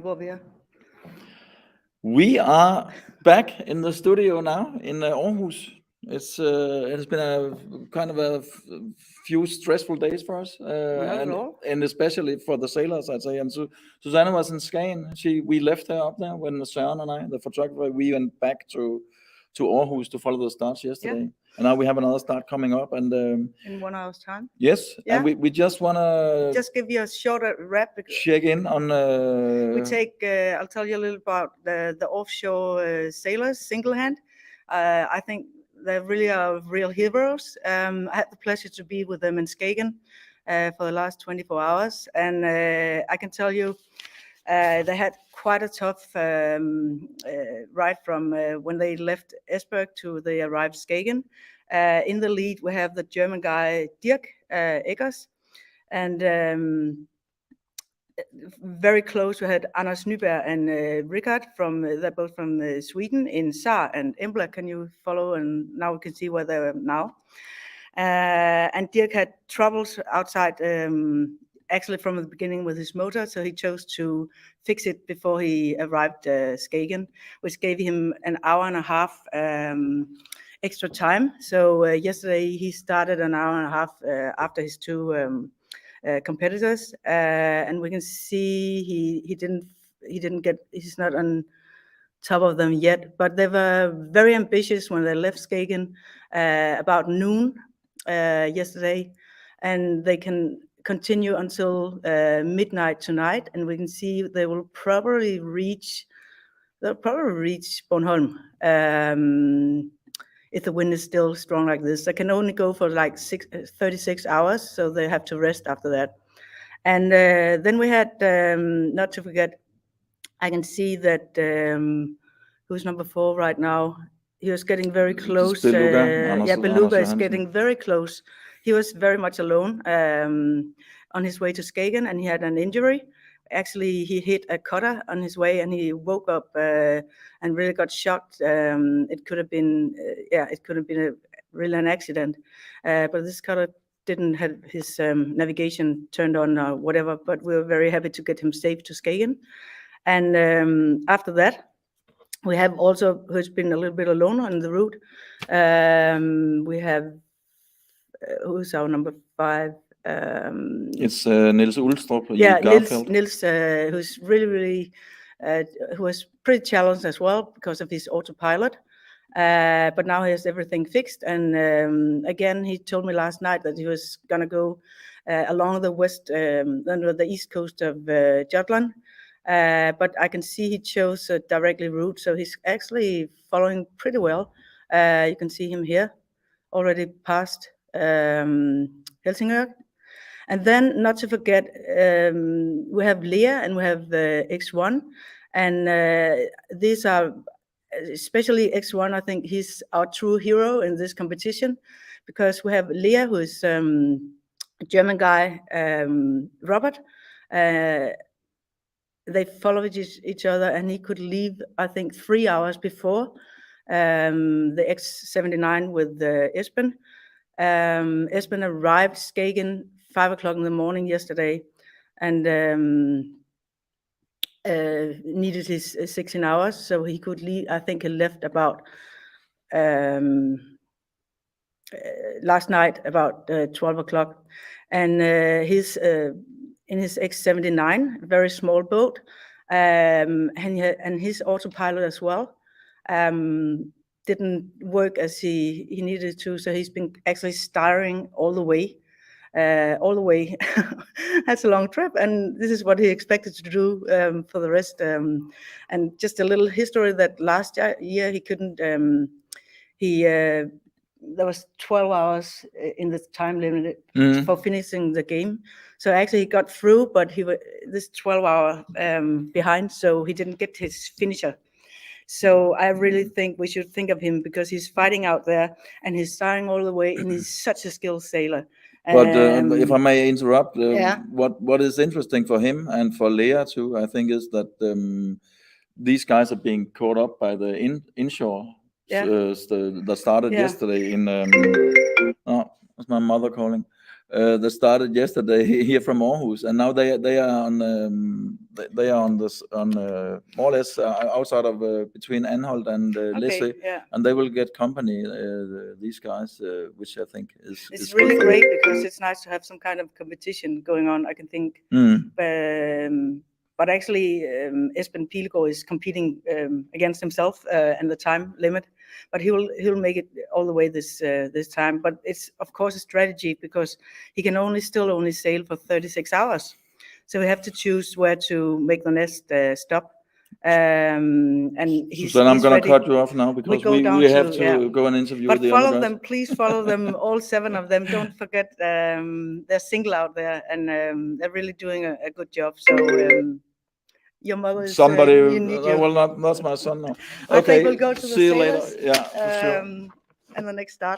hvor vi er. We are back in the studio now in Aarhus. It has been a kind of a few stressful days for us, Not at all. and especially for the sailors, I'd say. And Susanna was in Skagen. We left her up there when Søren and I, the photographer, we went back to Aarhus to follow the starts yesterday. Yeah. And now we have another start coming up, and In 1 hour's time. yes, Yeah. and we just want to Just give you a shorter wrap. check in on. We take. I'll tell you a little about the offshore sailors single hand. I think they really are real heroes. I had the pleasure to be with them in Skagen for the last 24 hours, and I can tell you they had quite a tough ride from when they left Esbjerg to they arrived Skagen. In the lead, we have the German guy Dirk Eggers, and very close, we had Anders Nyberg and Richard they're both from Sweden in Saar and Embla. Can you follow? And now we can see where they're now. And Dirk had troubles outside, actually from the beginning with his motor, so he chose to fix it before he arrived Skagen, which gave him an hour and a half extra time. So yesterday he started an hour and a half after his two competitors, and we can see he's not on top of them yet, but they were very ambitious when they left Skagen about noon yesterday, and they can continue until midnight tonight, and we can see they'll probably reach Bornholm if the wind is still strong like this. They can only go for like 36 hours, so they have to rest after that. And then we had, not to forget, I can see that who's number 4 right now. He was getting very close. Beluga is getting very close. He was very much alone on his way to Skagen, and he had an injury. Actually, he hit a cutter on his way, and he woke up and really got shocked. It could have been, really an accident. But this cutter didn't have his navigation turned on or whatever. But we were very happy to get him safe to Skagen. And after that, we have also who's been a little bit alone on the route. We have who's our number 5. It's Niels Ulstrup. Niels, who's really, who was pretty challenged as well because of his autopilot. But now he has everything fixed. And again, he told me last night that he was going to go along the east coast of Jutland. But I can see he chose a directly route, so he's actually following pretty well. You can see him here, already past Helsingør. And then, not to forget, we have Leah and we have X1. And these are, especially X1, I think he's our true hero in this competition, because we have Leah, who is a German guy, Robert. They followed each other, and he could leave, I think, 3 hours before the X79 with Esben. Esben arrived Skagen 5 o'clock in the morning yesterday, and needed his 16 hours, so he could leave. I think he left about last night about 12 o'clock, and his in his X79, very small boat, and his autopilot as well didn't work as he needed to, so he's been actually steering all the way. That's a long trip, and this is what he expected to do for the rest. And just a little history that last year he couldn't. There was 12 hours in the time limit for finishing the game. So actually he got through, but he was this 12-hour behind, so he didn't get his finisher. So I really think we should think of him, because he's fighting out there and he's steering all the way, and he's such a skilled sailor. But if I may interrupt, what is interesting for him and for Leah too, I think, is that these guys are being caught up by the inshore that started yesterday in. Oh, that's my mother calling. that started yesterday here from Aarhus, and now they are on this on more or less outside of between Anholt and Læsø, yeah. and they will get company these guys, which I think is It's is really good. great because it's nice to have some kind of competition going on, I can think. But actually, Esben Pilgaard is competing against himself and the time limit. But he'll make it all the way this time. But it's of course a strategy because he can still only sail for 36 hours. So we have to choose where to make the next stop. And he's So then I'm going to ready. cut you off now because go down we have to- to yeah. go and interview But the follow other guys. them, please follow them, all 7 of them. Don't forget, they're single out there, and they're really doing a good job. So your mother is Somebody, you need you. well, that's my son now. I Okay, think we'll go to the see you later. sailors, Yeah, for sure. and the next start.